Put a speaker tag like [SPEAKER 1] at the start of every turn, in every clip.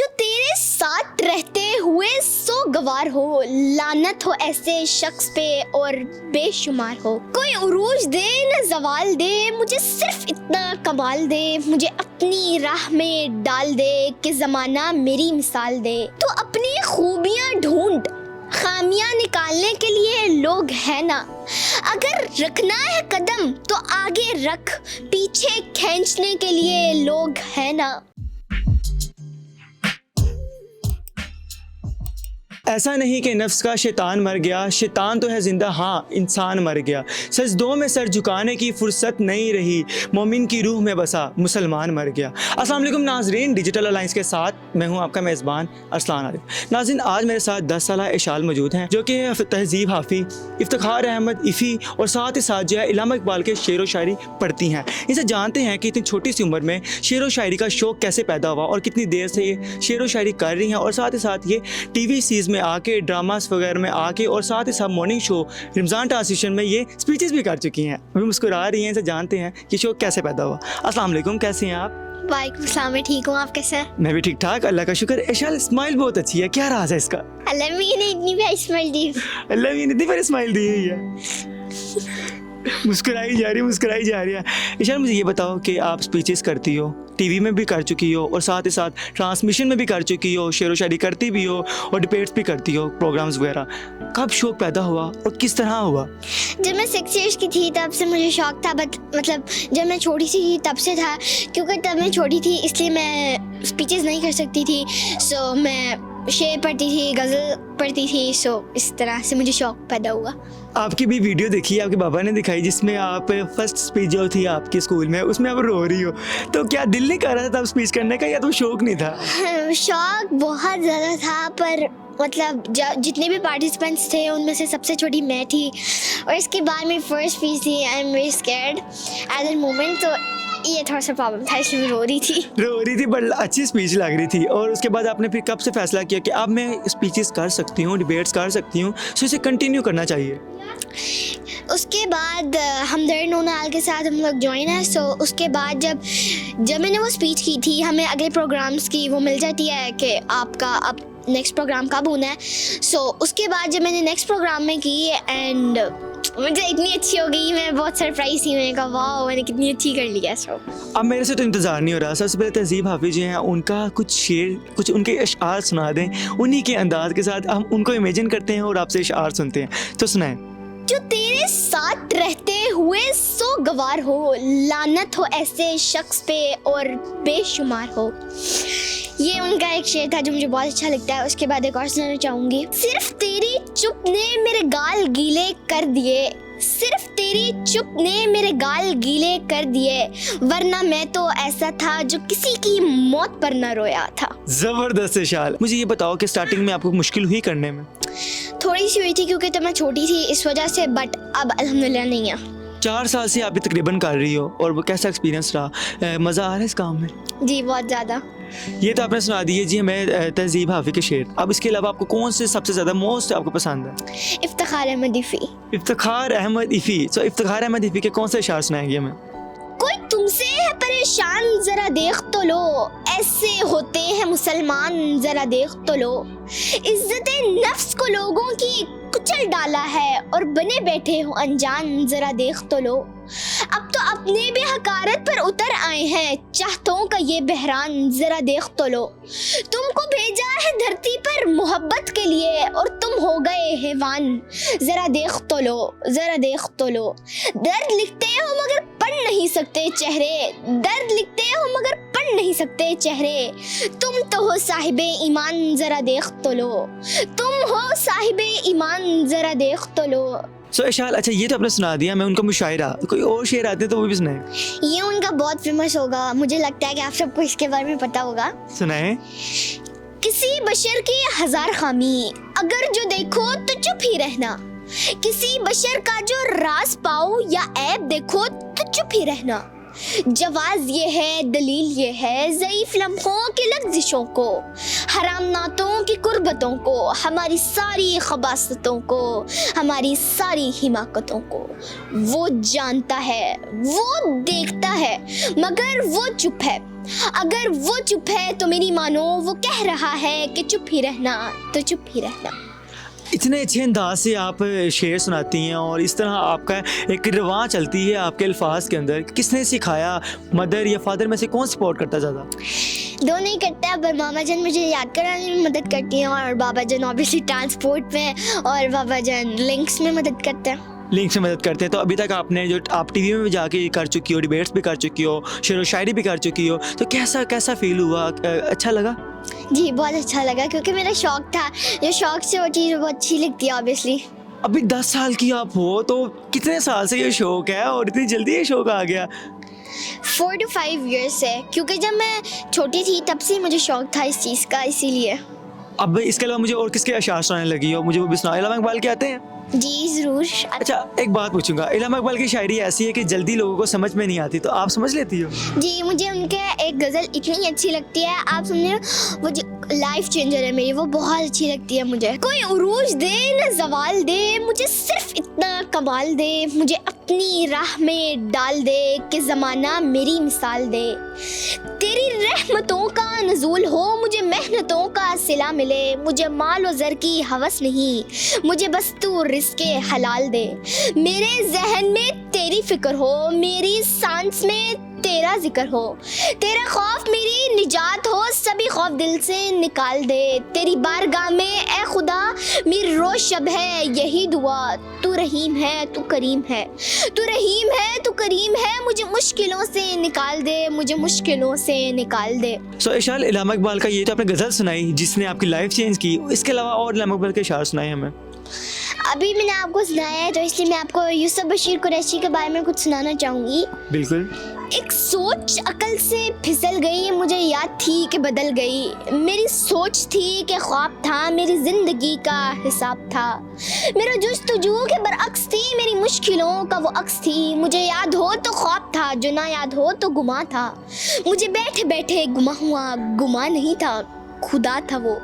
[SPEAKER 1] जो तेरे साथ रहते हुए सो गवार हो, लानत हो ऐसे शख्स पे और बेशुमार हो। कोई उरूज दे न जवाल दे, मुझे सिर्फ इतना कमाल दे, मुझे अपनी राह में डाल दे कि जमाना मेरी मिसाल दे। तो अपनी खूबियां ढूंढ, खामियां निकालने के लिए लोग है ना। अगर रखना है कदम तो आगे रख, पीछे खींचने के लिए लोग है ना।
[SPEAKER 2] ऐसा नहीं कि नफ्स का शैतान मर गया, शैतान तो है जिंदा, हाँ इंसान मर गया। सजदों में सर झुकाने की फुर्सत नहीं रही, मोमिन की रूह में बसा मुसलमान मर गया। अस्सलाम वालेकुम नाजरीन, डिजिटल अलायंस के साथ मैं हूं आपका मेज़बान अरसलान आरिफ। नाज़रीन, आज मेरे साथ 10 साला इशाल मौजूद हैं जो कि तहजीब हाफी, इफ्तिखार अहमद इफ़ी और साथ ही साथ जो है इल्हामा इकबाल के शेर व शायरी पढ़ती हैं। इनसे जानते हैं कि इतनी छोटी सी उम्र में शेर व शायरी का शौक़ कैसे पैदा हुआ और कितनी देर से ये शेर व शायरी कर रही हैं, और साथ ही साथ ये टीवी सीरीज़ में आके, ड्रामास वगैरह में आके, और साथ ही साथ मॉर्निंग शो रमज़ान ट्रांसलेशन में ये स्पीचेस भी कर चुकी हैं। अभी मुस्कुरा रही हैं। इनसे जानते हैं कि शौक़ कैसे पैदा हुआ। अस्सलाम वालेकुम, कैसे हैं आप?
[SPEAKER 1] वालेकुम सलाम, मैं ठीक हूँ, आप कैसे हैं?
[SPEAKER 2] मैं भी ठीक ठाक, अल्लाह का शुक्र। इशाल स्माइल बहुत अच्छी है, क्या राज है इसका?
[SPEAKER 1] अल्लाह ने इतनी प्यारी स्माइल दी।
[SPEAKER 2] अल्लाह ने इतनी प्यारी स्माइल दी हुई है। मुस्कुराई जा रही है। इशाल, मुझे ये बताओ कि आप स्पीचेस करती हो, टीवी में भी कर चुकी हो और साथ ही साथ ट्रांसमिशन में भी कर चुकी हो, शेर व शायरी करती भी हो और डिबेट्स भी करती हो, प्रोग्राम्स वगैरह। कब शौक़ पैदा हुआ और किस तरह हुआ?
[SPEAKER 1] जब मैं 6 ईयर्स की थी तब से मुझे शौक था, मतलब जब मैं छोटी सी थी तब से था, क्योंकि तब मैं छोटी थी इसलिए मैं स्पीचेस नहीं कर सकती थी। सो मैं शेर पढ़ती थी, गज़ल पढ़ती थी, सो इस तरह से मुझे शौक़ पैदा हुआ।
[SPEAKER 2] आपकी भी वीडियो देखी, आपके बाबा ने दिखाई, जिसमें आप फर्स्ट स्पीच जो थी आपके स्कूल में, उसमें आप रो रही हो। तो क्या दिल नहीं कर रहा था तब स्पीच करने का, या तो शौक़ नहीं था?
[SPEAKER 1] शौक बहुत ज़्यादा था, पर मतलब जितने भी पार्टिसिपेंट्स थे उनमें से सबसे छोटी मैं थी, और इसके बाद मेरी फर्स्ट स्पीच थी। I am very scared at that moment, तो ये थोड़ा सा प्रॉब्लम था, इसलिए मैं रो रही थी, बट अच्छी स्पीच लग रही थी। और उसके बाद आपने फिर कब से फैसला किया कि अब मैं स्पीचेस कर सकती हूँ, डिबेट्स कर सकती हूँ, सो इसे कंटिन्यू करना चाहिए? उसके बाद हमदर्द नोनाल के साथ हम लोग ज्वाइन है। सो उसके बाद जब मैंने वो स्पीच की थी, हमें अगले प्रोग्राम्स की वो मिल जाती है कि आपका अब नेक्स्ट प्रोग्राम कब होना है। सो उसके बाद जब मैंने नेक्स्ट प्रोग्राम में की एंड मुझे इतनी अच्छी हो गई, मैं बहुत सरप्राइज थी। मैंने कहा वाह, मैंने कितनी अच्छी कर लिया। सो
[SPEAKER 2] अब मेरे से तो इंतज़ार नहीं हो रहा। सबसे पहले तहजीब हाफिज़ जी हैं, उनका कुछ शेर, कुछ उनके अशआर सुना दें, उन्हीं के अंदाज के साथ हम उनको इमेजिन करते हैं और आपसे अशआर सुनते हैं। तो सुनाएं।
[SPEAKER 1] जो तेरे साथ रहते हुए सो गवार हो, लानत हो ऐसे शख्स पे और बेशुमार हो। ये उनका एक शेर था जो मुझे बहुत अच्छा लगता है। उसके बाद एक और सुनाना चाहूँगी। सिर्फ तेरी चुप ने मेरे गाल गीले कर दिए, सिर्फ तेरी चुप ने मेरे गाल गीले कर दिए, वरना मैं तो ऐसा था जो किसी की मौत पर न रोया था।
[SPEAKER 2] ज़बरदस्त इशाल। मुझे ये बताओ कि स्टार्टिंग में आपको मुश्किल हुई करने में?
[SPEAKER 1] थोड़ी सी हुई थी क्योंकि तब मैं छोटी थी इस वजह से, बट अब अल्हम्दुलिल्लाह नहीं है।
[SPEAKER 2] 4 साल से आप तकरीबन कर रही हो, और वो कैसा एक्सपीरियंस रहा? मज़ा आ रहा है इस काम में?
[SPEAKER 1] जी बहुत ज़्यादा।
[SPEAKER 2] ये तो आपने सुना दिए जी हमें तहजीब हाफी के शेर। अब इसके अलावा आपको कौन से सबसे ज़्यादा मोस्ट आपको पसंद है?
[SPEAKER 1] इफ्तिखार अहमद इफ़ी।
[SPEAKER 2] इफ्तिखार अहमद इफ़ी। सो इफ्तिखार अहमद इफ़ी के कौन से अशआर सुनाएंगे हमें?
[SPEAKER 1] कोई तुमसे है परेशान जरा देख तो लो, ऐसे होते हैं मुसलमान जरा देख तो लो। इज्जत नफ्स को लोगों की कुचल डाला है और बने बैठे हो अनजान जरा देख तो लो। अब तो अपने भी हकारत पर उतर आए हैं, चाहतों का ये बहरान जरा देख तो लो। तुमको भेजा है धरती पर मोहब्बत के लिए और तुम हो गए हैवान जरा देख तो लो, जरा देख तो लो। दर्द लिखते हो मगर पढ़ नहीं सकते चेहरे, दर्द लिखते हो मगर पढ़ नहीं सकते चेहरे। तुम तो हो साहिबे ईमान जरा देख तो लो, तुम हो साहिबे ईमान जरा देख तो लो।
[SPEAKER 2] सो इशाल, अच्छा ये तो आपने सुना दिया, मैं उनका मुशायरा, कोई और शेर आते तो वो भी सुनाए।
[SPEAKER 1] ये उनका बहुत फेमस होगा, मुझे लगता है कि आप सबको इसके बारे में पता होगा।
[SPEAKER 2] सुनाए।
[SPEAKER 1] किसी बशर की 1000 खामी, अगर जो देखो तो चुप ही रहना। किसी बशर का जो राज पाओ या ऐब देखो तो चुप ही रहना। जवाज ये है, दलील ये है, ज़ईफ़ लम्हों की लग़ज़िशों को, हराम नातों की कुर्बतों को, हमारी सारी खबासतों को, हमारी सारी हिमाकतों को। वो जानता है, वो देखता है, मगर वो चुप है। अगर वो चुप है तो मेरी मानो वो कह रहा है कि चुप ही रहना, तो चुप ही रहना।
[SPEAKER 2] इतने अच्छे अंदाज से आप शेर सुनाती हैं और इस तरह आपका एक रवां चलती है आपके अल्फाज के अंदर। किसने सिखाया, मदर या फादर में से कौन सपोर्ट करता ज़्यादा?
[SPEAKER 1] दोनों ही करता है, पर मामा जान मुझे याद कराने में मदद करती हैं और बाबा जान ऑब्वियसली ट्रांसपोर्ट में और बाबा जान लिंक्स में मदद करते हैं।
[SPEAKER 2] लिंक से मदद करते हैं। तो अभी तक आपने जो आप टीवी में भी जाके कर चुकी हो, डिबेट्स भी कर चुकी हो, शेर व शायरी भी कर चुकी हो, तो कैसा फील हुआ? अच्छा लगा?
[SPEAKER 1] जी बहुत अच्छा लगा, क्योंकि मेरा शौक था, जो शौक से वो चीज़ बहुत अच्छी लगती है ऑब्वियसली।
[SPEAKER 2] अभी 10 साल की आप हो, तो कितने साल से ये शौक है और इतनी जल्दी ये शौक आ गया?
[SPEAKER 1] 4 to 5 years से, क्योंकि जब मैं छोटी थी तब से मुझे शौक था इस चीज़ का, इसीलिए।
[SPEAKER 2] अब इसके अलावा मुझे और किसके अशार सुनाने लगी हो? मुझे वो भी सुनाओ। इलामा इकबाल के आते हैं?
[SPEAKER 1] जी ज़रूर।
[SPEAKER 2] अच्छा, एक बात पूछूंगा, इलामा इकबाल की शायरी ऐसी है कि जल्दी लोगों को समझ में नहीं आती, तो आप समझ लेती हो?
[SPEAKER 1] जी मुझे उनके एक गज़ल इतनी अच्छी लगती है, आप समझे, वो जो लाइफ चेंजर है मेरी, वो बहुत अच्छी लगती है मुझे। कोई उरूज दे न जवाल दे, मुझे सिर्फ इतना कमाल दे, मुझे अपनी राह में डाल दे कि ज़माना मेरी मिसाल दे। तेरी रहमतों का नज़ूल हो, मुझे मेहनतों का सिला मिले, मुझे माल व ज़र की हवस नहीं, मुझे बस तू रिज़्क़े हलाल दे। मेरे जहन में तेरी फ़िक्र हो, मेरी सांस में तेरा जिक्र हो, तेरा खौफ मेरी निजात हो, सभी खौफ दिल से निकाल दे। तेरी बारगाह में ए खुदा मेरी रोज़ शब है यही दुआ, तू रहीम है तू करीम है, तू रहीम है तू करीम है, मुझे मुश्किलों से निकाल दे, मुझे मुश्किलों से निकाल दे।
[SPEAKER 2] सो इशाल, इलामा इकबाल का ये तो आपने गज़ल सुनाई जिसने आपकी लाइफ चेंज की, इसके अलावा और इलामा इकबाल के अशार सुनाए हमें।
[SPEAKER 1] अभी मैंने आपको सुनाया है, तो इसलिए मैं आपको यूसुफ बशीर कुरैशी के बारे में कुछ सुनाना चाहूँगी।
[SPEAKER 2] बिल्कुल।
[SPEAKER 1] एक सोच अकल से फिसल गई, मुझे याद थी कि बदल गई, मेरी सोच थी कि ख्वाब था, मेरी जिंदगी का हिसाब था, मेरा जुस्तजू के बरअक्स थी, मेरी मुश्किलों का वो अक्स थी। मुझे याद हो तो ख्वाब था, जो ना याद हो तो गुमा था, मुझे बैठे बैठे गुमा हुआ, गुमा नहीं था, खुदा था वो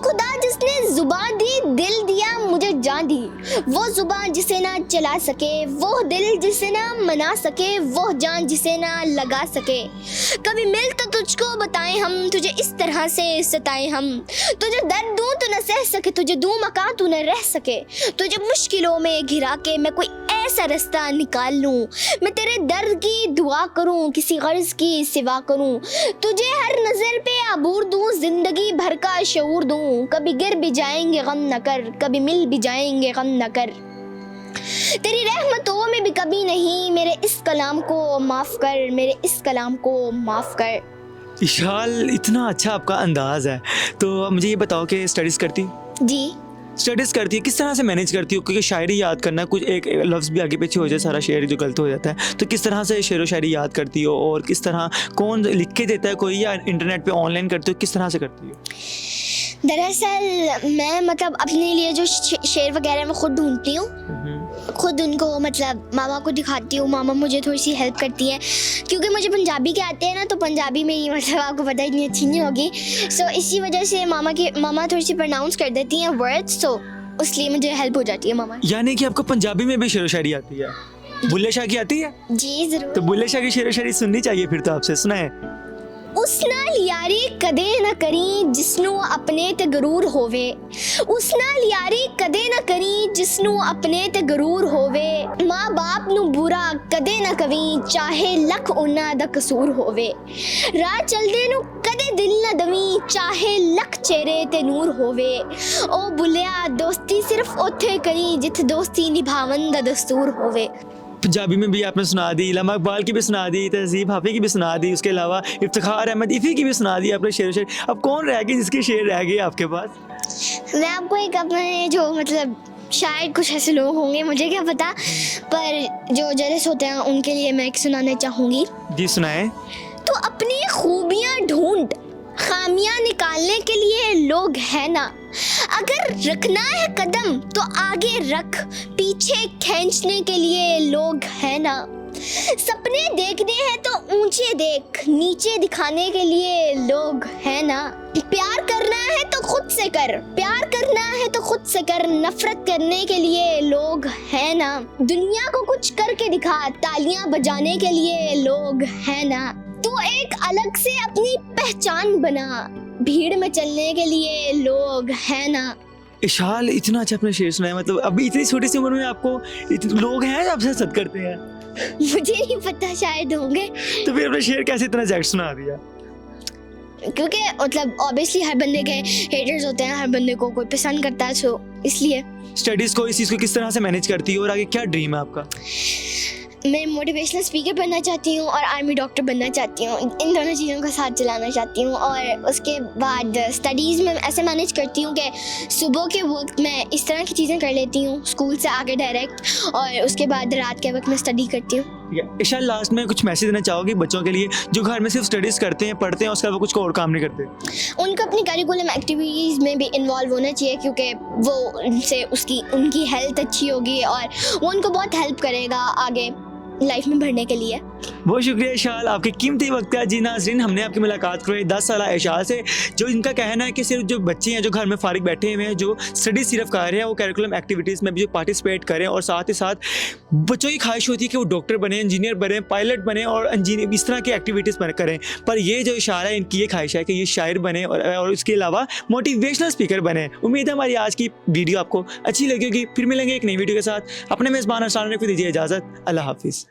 [SPEAKER 1] खुदा जिसने जुबान दी, दिल दिया, मुझे जान दी, वो जुबान जिसे ना चला सके, वो दिल जिसे ना मना सके, वो जान जिसे ना लगा सके। कभी मिल तो तुझको बताएं हम, तुझे इस तरह से सताएं हम, तुझे दर्द दूं तो न सह सके, तुझे दूं मकान तू न रह सके, तुझे मुश्किलों में घिरा के मैं कोई ऐसा रास्ता निकाल लूं, मैं तेरे दर्द की दुआ करूं, किसी गर्ज की सिवा करूं, तुझे हर नजर पे अबूर दूं, जिंदगी भर का शऊर दूं, कभी गिर भी जाएंगे गम न कर, कभी मिल भी जाएंगे गम न कर, तेरी रहमतों में भी कभी नहीं, मेरे इस कलाम को माफ कर, मेरे इस कलाम को माफ कर।
[SPEAKER 2] इशाल, इतना अच्छा आपका अंदाज है, तो मुझे ये बताओ कि स्टडीज़ करती?
[SPEAKER 1] जी
[SPEAKER 2] स्टडीज़ करती है, किस तरह से मैनेज करती हो? क्योंकि शायरी याद करना, कुछ एक लफ्ज़ भी आगे पीछे हो जाए सारा शेर जो गलत हो जाता है, तो किस तरह से शेर व शायरी याद करती हो और किस तरह, कौन लिख के देता है कोई या इंटरनेट पे ऑनलाइन करती हो, किस तरह से करती हो?
[SPEAKER 1] दरअसल मैं मतलब अपने लिए जो शेर वगैरह मैं खुद ढूंढती हूँ, खुद उनको मतलब मामा को दिखाती हूँ, मामा मुझे थोड़ी सी हेल्प करती है, क्योंकि मुझे पंजाबी के आते हैं ना, तो पंजाबी में ही मतलब आपको पता है इतनी अच्छी नहीं होगी, सो इसी वजह से मामा थोड़ी सी प्रोनाउंस कर देती हैं वर्ड्स, तो इसलिए मुझे हेल्प हो जाती है मामा।
[SPEAKER 2] यानी कि आपको पंजाबी में भी शेर व शायरी आती है? बुल्ले शाह की आती है?
[SPEAKER 1] जी ज़रूर।
[SPEAKER 2] तो बुल्ले शाह की शेर व शायरी सुननी चाहिए फिर तो आपसे, सुनाए।
[SPEAKER 1] उस नाल यारी कदे न करी जिसनू अपने ते गरूर होवे, उस नाल यारी कदे न करी जिसनू अपने ते गरूर होवे, माँ बाप नू बुरा कदे न कवी चाहे लख उन्हां दा कसूर होवे, राह चलदे नू कदे दिल न दवी चाहे लख चेहरे ते नूर होवे, ओ बुलिया दोस्ती सिर्फ ओथे करी जिथे दोस्ती निभावन दा दस्तूर होवे।
[SPEAKER 2] पंजाबी में भी आपने सुना दी, इलामा इकबाल की भी सुना दी, तहज़ीब हाफी की भी सुना दी, उसके अलावा इफ्तिखार अहमद इफ़ी की भी सुना दी आपने शेर शेर। अब कौन रह गई जिसके शेर रह गए आपके पास?
[SPEAKER 1] मैं आपको एक अपने जो मतलब शायद कुछ ऐसे लोग होंगे, मुझे क्या पता, पर जो जलस होते हैं उनके लिए मैं एक सुनाना चाहूँगी।
[SPEAKER 2] जी सुनाए।
[SPEAKER 1] तो अपनी खूबियाँ ढूंढ, खामियां निकालने के लिए लोग हैं ना, अगर रखना है कदम तो आगे रख, पीछे खींचने के लिए लोग हैं ना, सपने देखने हैं तो ऊंचे देख, नीचे दिखाने के लिए लोग हैं ना, प्यार करना है तो खुद से कर, प्यार करना है तो खुद से कर, नफरत करने के लिए लोग हैं ना, दुनिया को कुछ करके दिखा, तालियां बजाने के लिए लोग हैं ना, तो एक अलग से अपनी पहचान बना, भीड़ में चलने के लिए लोग है ना।
[SPEAKER 2] इशाल, इतना अच्छा अपने शेर सुनाया, मतलब अभी इतनी छोटी सी उम्र में आपको इतने लोग हैं आपसे हसद करते हैं,
[SPEAKER 1] मुझे नहीं पता, शायद होंगे।
[SPEAKER 2] तो फिर अपना शेर कैसे इतना जैक्ट सुना दिया?
[SPEAKER 1] क्योंकि मतलब ऑब्वियसली हर बंदे के हेटर्स होते हैं, हर बंदे को कोई पसंद करता है, सो इसलिए।
[SPEAKER 2] स्टडीज को, इस चीज़ को किस तरह से मैनेज करती हो और आगे क्या ड्रीम है आपका?
[SPEAKER 1] मैं मोटिवेशनल स्पीकर बनना चाहती हूँ और आर्मी डॉक्टर बनना चाहती हूँ। इन दोनों चीज़ों का साथ चलाना चाहती हूँ। और उसके बाद स्टडीज़ में ऐसे मैनेज करती हूँ कि सुबह के वक्त मैं इस तरह की चीज़ें कर लेती हूँ स्कूल से आके डायरेक्ट, और उसके बाद रात के वक्त मैं स्टडी करती हूँ।
[SPEAKER 2] ठीक है ईशा, लास्ट में कुछ मैसेज देना चाहोगी बच्चों के लिए जो घर में सिर्फ स्टडीज़ करते हैं, पढ़ते हैं, उसके अलावा कुछ और काम नहीं करते?
[SPEAKER 1] उनको अपनी करिकुलम एक्टिविटीज़ में भी इन्वॉल्व होना चाहिए, क्योंकि वो उनसे उनकी हेल्थ अच्छी होगी और वो उनको बहुत हेल्प करेगा आगे लाइफ में बढ़ने के लिए।
[SPEAKER 2] बहुत शुक्रिया इशाल, आपके कीमती वक्त का। जी नाज़रीन, हमने आपकी मुलाकात करवाई 10 साल इशाल से, जो इनका कहना है कि सिर्फ जो बच्चे हैं जो घर में फारिग बैठे हुए हैं, जो स्टडी सिर्फ कर रहे हैं, वो करिकुलम एक्टिविटीज़ में भी जो पार्टिसिपेट करें, और साथ ही साथ बच्चों की ख्वाहिश होती है कि वो डॉक्टर बने, इंजीनियर बने, पायलट बने और इंजीनियर इस तरह की एक्टिविटीज़ करें। पर ये जो इशारा है, इनकी ये ख्वाहिश है कि ये शायर बने और इसके अलावा मोटिवेशनल स्पीकर बने। उम्मीद है हमारी आज की वीडियो आपको अच्छी लगी होगी। फिर मिलेंगे एक नई वीडियो के साथ। अपने मेज़बान अरसान को दीजिए इजाज़त। अल्लाह हाफिज़।